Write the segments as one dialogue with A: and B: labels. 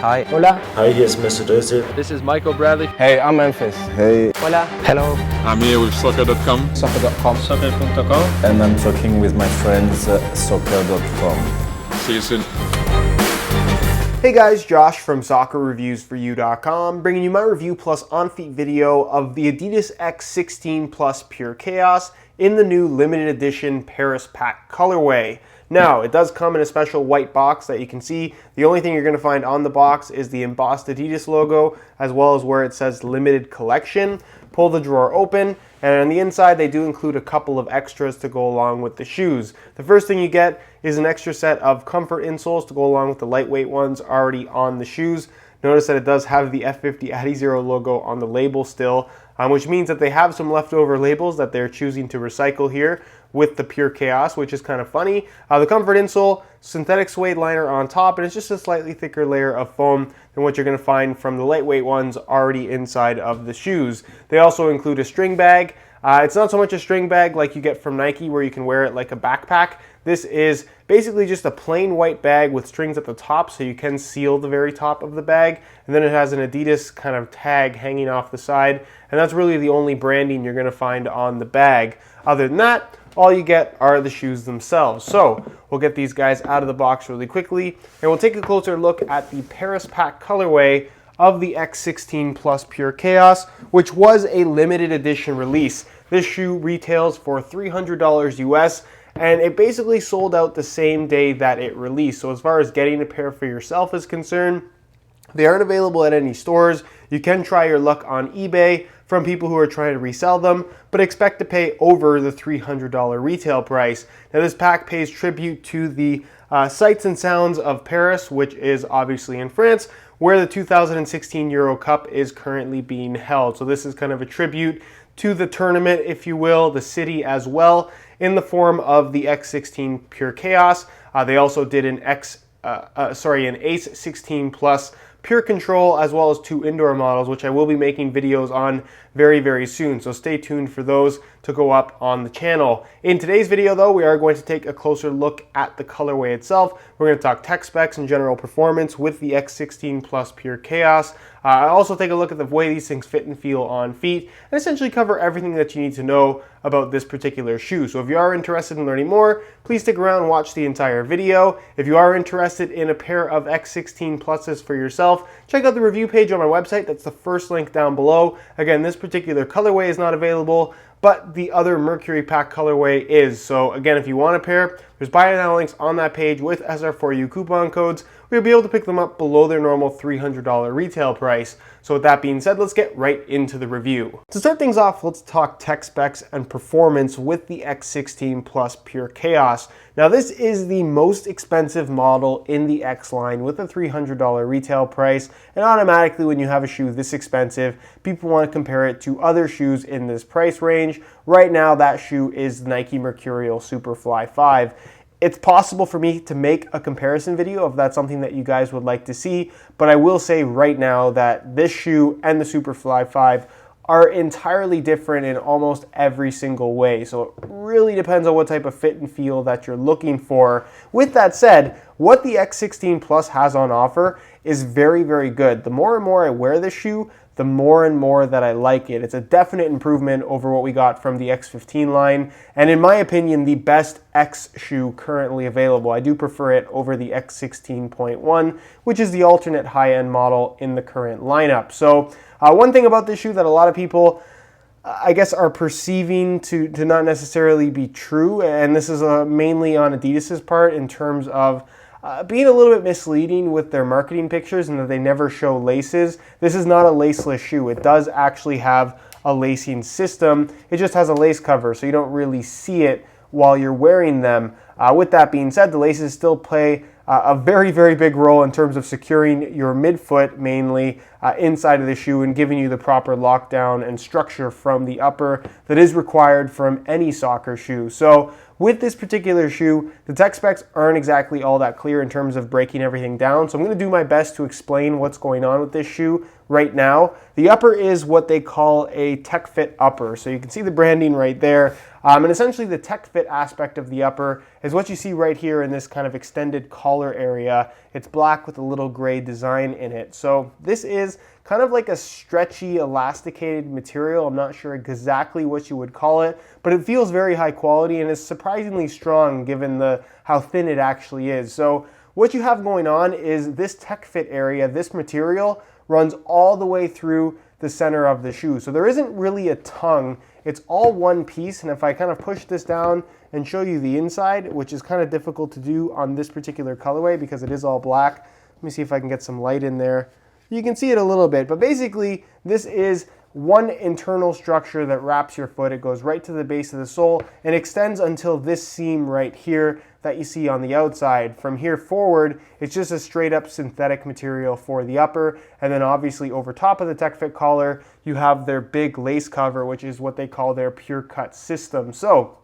A: Hi.
B: Hola.
C: Hi, hier ist Mr. Özil.
A: This is Michael Bradley.
B: Hey, I'm Memphis.
D: Hey.
B: Hola. Hello.
E: I'm here with soccer.com.
B: Soccer.com.
A: Soccer.com.
D: And I'm talking with my friends soccer.com.
E: See you soon.
F: Hey guys, Josh from SoccerReviewsForYou.com, bringing you my review plus on-feet video of the Adidas X16 Plus Pure Chaos in the new limited edition Paris Pack colorway. Now, it does come in a special white box that you can see. The only thing you're going to find on the box is the embossed Adidas logo, as well as where it says limited collection. Pull the drawer open, and on the inside they do include a couple of extras to go along with the shoes. The first thing you get is an extra set of comfort insoles to go along with the lightweight ones already on the shoes. Notice that it does have the F50 Adizero logo on the label still, which means that they have some leftover labels that they're choosing to recycle here with the Pure Chaos, which is kind of funny. The comfort insole, synthetic suede liner on top, and it's just a slightly thicker layer of foam than what you're going to find from the lightweight ones already inside of the shoes. They also include a string bag. It's not so much a string bag like you get from Nike where you can wear it like a backpack. This is basically just a plain white bag with strings at the top so you can seal the very top of the bag. And then it has an Adidas kind of tag hanging off the side. And that's really the only branding you're going to find on the bag. Other than that, all you get are the shoes themselves. So we'll get these guys out of the box really quickly, and we'll take a closer look at the Paris Pack colorway of the X16 Plus Pure Chaos, which was a limited edition release. This shoe retails for $300 US, and it basically sold out the same day that it released. So as far as getting a pair for yourself is concerned, they aren't available at any stores. You can try your luck on eBay from people who are trying to resell them, but expect to pay over the $300 retail price. Now this pack pays tribute to the sights and sounds of Paris, which is obviously in France, where the 2016 Euro Cup is currently being held. So this is kind of a tribute to the tournament, if you will, the city as well, in the form of the X16 Pure Chaos. They also did an Ace 16 Plus Pure Control, as well as 2 indoor models, which I will be making videos on very, very soon. So stay tuned for those to go up on the channel. In today's video, though, we are going to take a closer look at the colorway itself. We're going to talk tech specs and general performance with the X16 Plus Pure Chaos. I also take a look at the way these things fit and feel on feet, and essentially cover everything that you need to know about this particular shoe. So if you are interested in learning more, please stick around and watch the entire video. If you are interested in a pair of X16 Pluses for yourself, check out the review page on my website. That's the first link down below. Again, this particular colorway is not available, but the other Mercury Pack colorway is. So again, if you want a pair, there's buy now links on that page with SR4U coupon codes. We'll be able to pick them up below their normal $300 retail price. So with that being said, let's get right into the review. To start things off, let's talk tech specs and performance with the X16 Plus Pure Chaos. Now this is the most expensive model in the X line with a $300 retail price, and automatically when you have a shoe this expensive, people want to compare it to other shoes in this price range. Right now that shoe is Nike Mercurial Superfly 5. It's possible for me to make a comparison video if that's something that you guys would like to see, but I will say right now that this shoe and the Superfly 5 are entirely different in almost every single way. So it really depends on what type of fit and feel that you're looking for. With that said, what the X16 Plus has on offer is very, very good. The more and more I wear this shoe, the more and more that I like it. It's a definite improvement over what we got from the X15 line, and in my opinion, the best X shoe currently available. I do prefer it over the X16.1, which is the alternate high-end model in the current lineup. So one thing about this shoe that a lot of people, I guess, are perceiving to not necessarily be true, and this is mainly on Adidas's part in terms of being a little bit misleading with their marketing pictures and that they never show laces. This is not a laceless shoe. It does actually have a lacing system. It just has a lace cover, so you don't really see it while you're wearing them. With that being said, the laces still play a very, very big role in terms of securing your midfoot mainly inside of the shoe and giving you the proper lockdown and structure from the upper that is required from any soccer shoe. So with this particular shoe, the tech specs aren't exactly all that clear in terms of breaking everything down. So I'm going to do my best to explain what's going on with this shoe right now. The upper is what they call a Tech Fit upper. So you can see the branding right there. And essentially the Tech Fit aspect of the upper is what you see right here in this kind of extended collar area It's black with a little gray design in it. So this is kind of like a stretchy, elasticated material. I'm not sure exactly what you would call it, but it feels very high quality and is surprisingly strong given how thin it actually is. So what you have going on is this TechFit area, this material runs all the way through the center of the shoe. So there isn't really a tongue. It's all one piece, and if I kind of push this down and show you the inside, which is kind of difficult to do on this particular colorway because it is all black. Let me see if I can get some light in there. You can see it a little bit, but basically this is one internal structure that wraps your foot. It goes right to the base of the sole and extends until this seam right here that you see on the outside. From here forward, it's just a straight up synthetic material for the upper, and then obviously over top of the TechFit collar, you have their big lace cover, which is what they call their pure cut system. So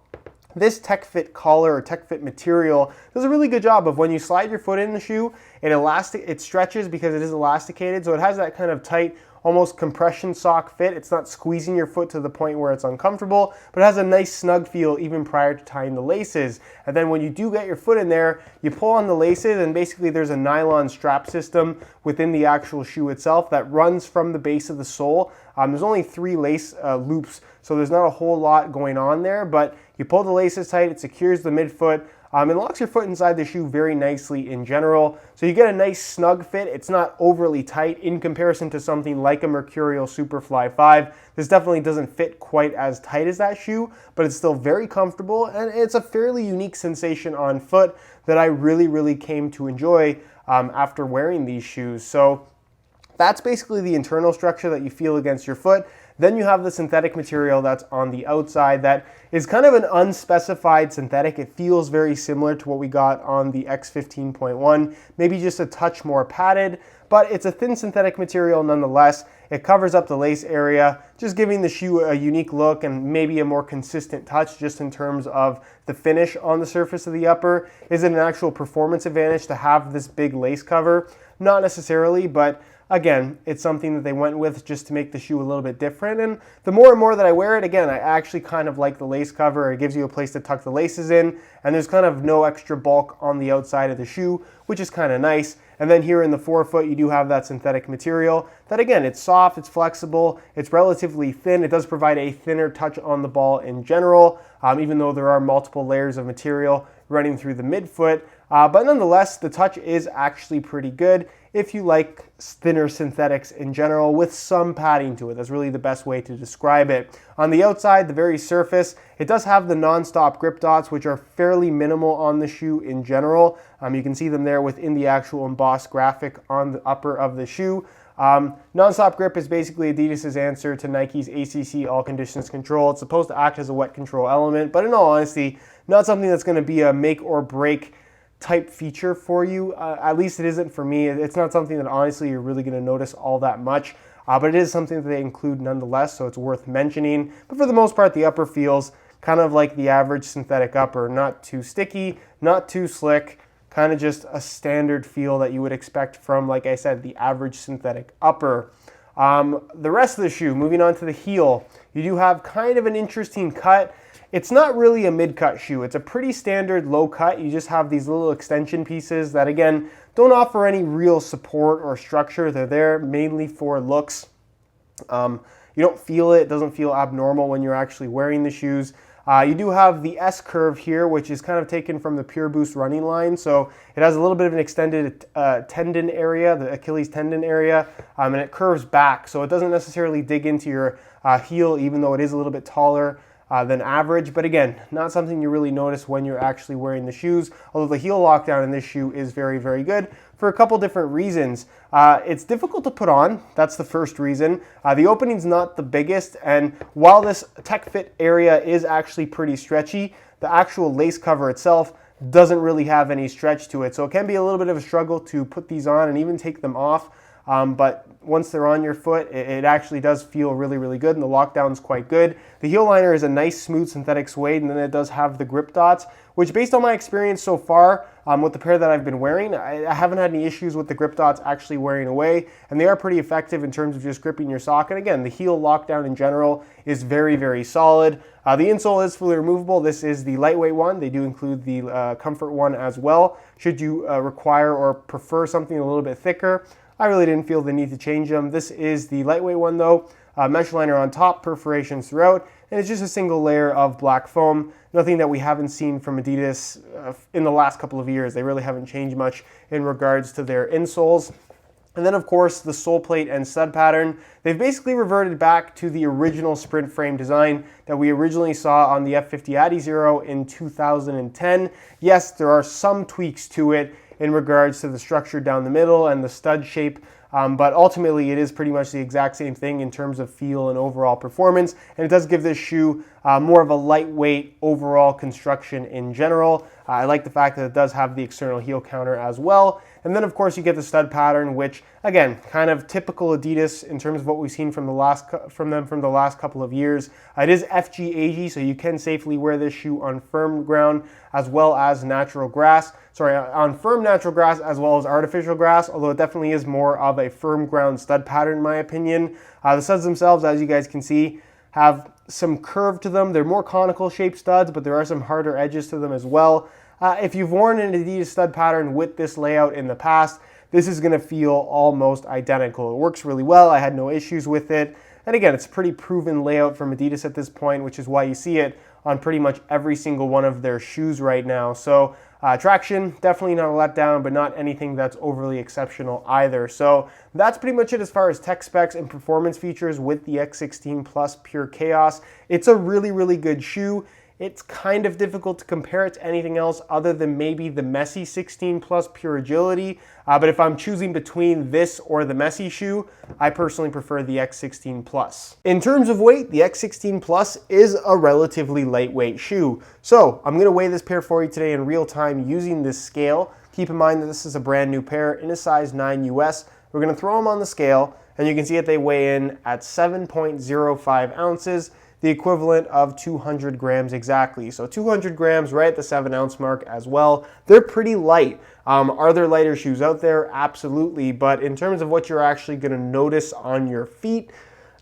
F: this TechFit collar or TechFit material does a really good job of when you slide your foot in the shoe, it stretches because it is elasticated, so it has that kind of tight, almost compression sock fit. It's not squeezing your foot to the point where it's uncomfortable, but it has a nice snug feel even prior to tying the laces. And then when you do get your foot in there, you pull on the laces, and basically there's a nylon strap system within the actual shoe itself that runs from the base of the sole. There's only 3 lace loops, so there's not a whole lot going on there, but you pull the laces tight, it secures the midfoot, and locks your foot inside the shoe very nicely in general. So you get a nice snug fit. It's not overly tight in comparison to something like a Mercurial Superfly 5. This definitely doesn't fit quite as tight as that shoe, but it's still very comfortable, and it's a fairly unique sensation on foot that I really, really came to enjoy after wearing these shoes. So that's basically the internal structure that you feel against your foot. Then you have the synthetic material that's on the outside that is kind of an unspecified synthetic. It feels very similar to what we got on the X15.1, maybe just a touch more padded, but it's a thin synthetic material nonetheless. It covers up the lace area, just giving the shoe a unique look and maybe a more consistent touch just in terms of the finish on the surface of the upper. Is it an actual performance advantage to have this big lace cover? Not necessarily, but again, it's something that they went with just to make the shoe a little bit different. And the more and more that I wear it, again, I actually kind of like the lace cover. It gives you a place to tuck the laces in, and there's kind of no extra bulk on the outside of the shoe, which is kind of nice. And then here in the forefoot, you do have that synthetic material that, again, it's soft, it's flexible, it's relatively thin. It does provide a thinner touch on the ball in general, even though there are multiple layers of material running through the midfoot. But nonetheless, the touch is actually pretty good if you like thinner synthetics in general with some padding to it. That's really the best way to describe it. On the outside, the very surface, it does have the non-stop grip dots, which are fairly minimal on the shoe in general. You can see them there within the actual embossed graphic on the upper of the shoe. Non-stop grip is basically Adidas's answer to Nike's ACC All Conditions Control. It's supposed to act as a wet control element, but in all honesty, not something that's going to be a make or break type feature for you. At least it isn't for me. It's not something that honestly you're really going to notice all that much, but it is something that they include nonetheless, so it's worth mentioning. But for the most part, the upper feels kind of like the average synthetic upper. Not too sticky, not too slick, kind of just a standard feel that you would expect from, like I said, the average synthetic upper. The rest of the shoe, moving on to the heel, you do have kind of an interesting cut. It's not really a mid-cut shoe. It's a pretty standard low cut. You just have these little extension pieces that, again, don't offer any real support or structure. They're there mainly for looks. You don't feel it. It doesn't feel abnormal when you're actually wearing the shoes. You do have the S curve here, which is kind of taken from the Pure Boost running line. So it has a little bit of an extended tendon area, the Achilles tendon area, and it curves back. So it doesn't necessarily dig into your heel, even though it is a little bit taller than average, but again, not something you really notice when you're actually wearing the shoes, although the heel lockdown in this shoe is very, very good for a couple different reasons. It's difficult to put on, that's the first reason. The opening's not the biggest, and while this TechFit area is actually pretty stretchy, the actual lace cover itself doesn't really have any stretch to it, so it can be a little bit of a struggle to put these on and even take them off. But once they're on your foot, it actually does feel really, really good, and the lockdown's quite good. The heel liner is a nice, smooth synthetic suede, and then it does have the grip dots, which based on my experience so far with the pair that I've been wearing, I haven't had any issues with the grip dots actually wearing away, and they are pretty effective in terms of just gripping your sock. And again, the heel lockdown in general is very, very solid. The insole is fully removable. This is the lightweight one. They do include the comfort one as well. Should you require or prefer something a little bit thicker, I really didn't feel the need to change them. This is the lightweight one though. Mesh liner on top, perforations throughout, and it's just a single layer of black foam. Nothing that we haven't seen from Adidas in the last couple of years. They really haven't changed much in regards to their insoles. And then of course the sole plate and stud pattern. They've basically reverted back to the original sprint frame design that we originally saw on the F50 Adizero in 2010. Yes, there are some tweaks to it in regards to the structure down the middle and the stud shape, but ultimately it is pretty much the exact same thing in terms of feel and overall performance, and it does give this shoe more of a lightweight overall construction in general. I like the fact that it does have the external heel counter as well. And then of course you get the stud pattern, which again, kind of typical Adidas in terms of what we've seen from the last couple of years. It is FG80, so you can safely wear this shoe on firm ground as well as natural grass. Sorry, on firm natural grass as well as artificial grass, although it definitely is more of a firm ground stud pattern in my opinion. The studs themselves, as you guys can see, have some curve to them. They're more conical shaped studs, but there are some harder edges to them as well. If you've worn an Adidas stud pattern with this layout in the past, this is going to feel almost identical. It works really well. I had no issues with it. And again, it's a pretty proven layout from Adidas at this point, which is why you see it on pretty much every single one of their shoes right now. So traction, definitely not a letdown, but not anything that's overly exceptional either. So that's pretty much it as far as tech specs and performance features with the X16 Plus Pure Chaos. It's a really, really good shoe. It's kind of difficult to compare it to anything else other than maybe the Messi 16 Plus Pure Agility. But if I'm choosing between this or the Messi shoe, I personally prefer the X16 Plus. In terms of weight, the X16 Plus is a relatively lightweight shoe. So I'm gonna weigh this pair for you today in real time using this scale. Keep in mind that this is a brand new pair in a size 9 US. We're gonna throw them on the scale, and you can see that they weigh in at 7.05 ounces. The equivalent of 200 grams exactly. So 200 grams right at the 7 ounce mark as well. They're pretty light. Are there lighter shoes out there? Absolutely. But in terms of what you're actually gonna notice on your feet,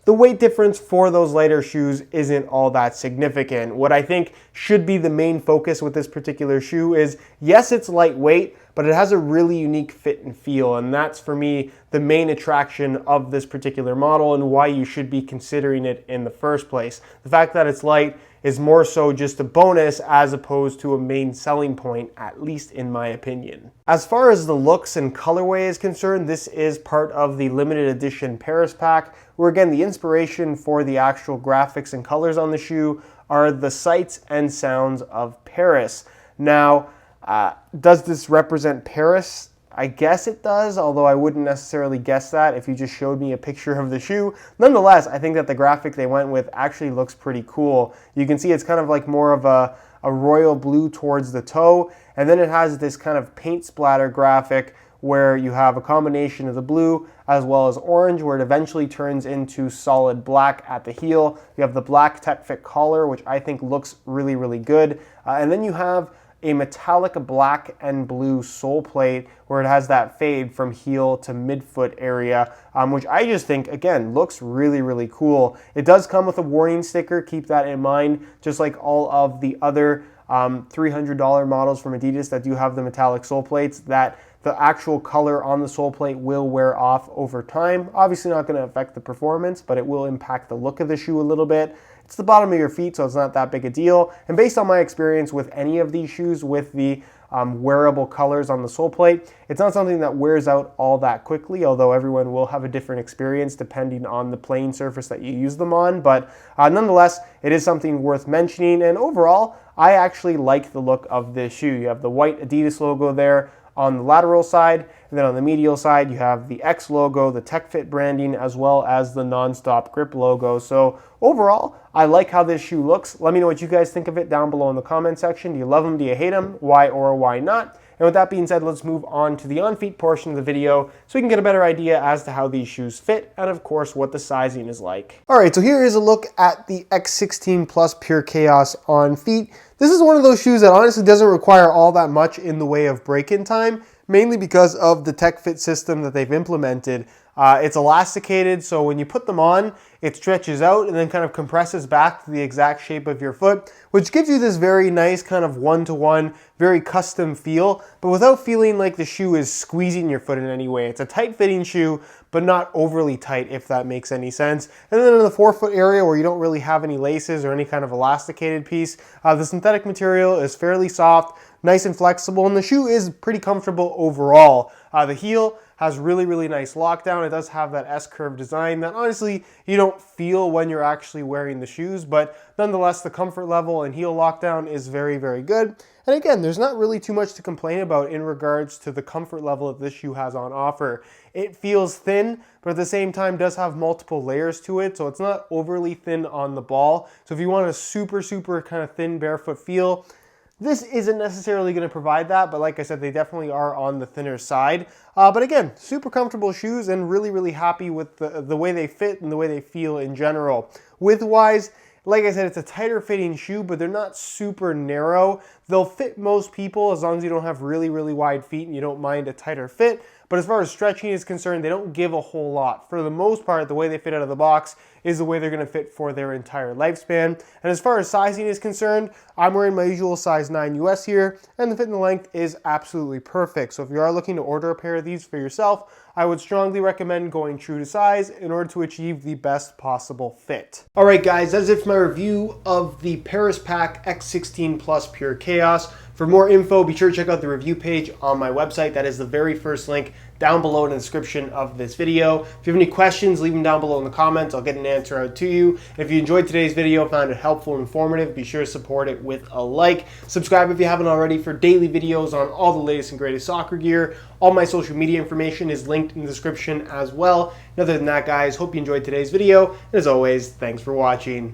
F: the weight difference for those lighter shoes isn't all that significant. What I think should be the main focus with this particular shoe is, yes, it's lightweight, but it has a really unique fit and feel, and that's for me the main attraction of this particular model and why you should be considering it in the first place. The fact that it's light is more so just a bonus as opposed to a main selling point, at least in my opinion. As far as the looks and colorway is concerned, this is part of the limited edition Paris pack, where again the inspiration for the actual graphics and colors on the shoe are the sights and sounds of Paris. Now, does this represent Paris? I guess it does, although I wouldn't necessarily guess that if you just showed me a picture of the shoe. Nonetheless, I think that the graphic they went with actually looks pretty cool. You can see it's kind of like more of a royal blue towards the toe, and then it has this kind of paint splatter graphic where you have a combination of the blue as well as orange, where it eventually turns into solid black at the heel. You have the black Tech Fit collar, which I think looks really, really good. And then you have a metallic black and blue sole plate where it has that fade from heel to midfoot area, which I just think, again, looks really, really cool. It does come with a warning sticker, keep that in mind, just like all of the other $300 models from Adidas that do have the metallic sole plates, that the actual color on the sole plate will wear off over time. Obviously not going to affect the performance, but it will impact the look of the shoe a little bit. It's the bottom of your feet, so it's not that big a deal. And based on my experience with any of these shoes with the wearable colors on the sole plate, it's not something that wears out all that quickly, although everyone will have a different experience depending on the playing surface that you use them on. But nonetheless, it is something worth mentioning. And overall, I actually like the look of this shoe. You have the white Adidas logo there on the lateral side, and then on the medial side you have the X logo, the Tech Fit branding, as well as the Non-Stop Grip logo. So overall, I like how this shoe looks. Let me know what you guys think of it down below in the comment section. Do you love them? Do you hate them? Why or why not? And with that being said, let's move on to the on-feet portion of the video so we can get a better idea as to how these shoes fit and of course what the sizing is like. All right, so here is a look at the X16 Plus Pure Chaos on feet. This is one of those shoes that honestly doesn't require all that much in the way of break-in time, mainly because of the TechFit system that they've implemented. It's elasticated, so when you put them on, it stretches out and then kind of compresses back to the exact shape of your foot, which gives you this very nice kind of one-to-one, very custom feel, but without feeling like the shoe is squeezing your foot in any way. It's a tight-fitting shoe, but not overly tight, if that makes any sense. And then in the forefoot area where you don't really have any laces or any kind of elasticated piece, the synthetic material is fairly soft, nice and flexible, and the shoe is pretty comfortable overall. The heel has really nice lockdown. It does have that S-curve design that honestly you don't feel when you're actually wearing the shoes, but nonetheless the comfort level and heel lockdown is very good. And again, there's not really too much to complain about in regards to the comfort level that this shoe has on offer. It feels thin, but at the same time does have multiple layers to it, so it's not overly thin on the ball. So if you want a super kind of thin barefoot feel, this isn't necessarily going to provide that, but like I said, they definitely are on the thinner side. But again, super comfortable shoes and really happy with the way they fit and the way they feel in general. Width-wise, like I said, it's a tighter fitting shoe, but they're not super narrow. They'll fit most people as long as you don't have really wide feet and you don't mind a tighter fit. But as far as stretching is concerned, they don't give a whole lot. For the most part, the way they fit out of the box is the way they're going to fit for their entire lifespan. And as far as sizing is concerned, I'm wearing my usual size 9 US here, and the fit and the length is absolutely perfect. So if you are looking to order a pair of these for yourself, I would strongly recommend going true to size in order to achieve the best possible fit. All right, guys, that's it for my review of the Paris Pack X16 Plus Pure Chaos. For more info, be sure to check out the review page on my website. That is the very first link down below in the description of this video. If you have any questions, leave them down below in the comments. I'll get an answer out to you. If you enjoyed today's video, found it helpful and informative, be sure to support it with a like. Subscribe if you haven't already for daily videos on all the latest and greatest soccer gear. All my social media information is linked in the description as well. And other than that, guys, hope you enjoyed today's video. And as always, thanks for watching.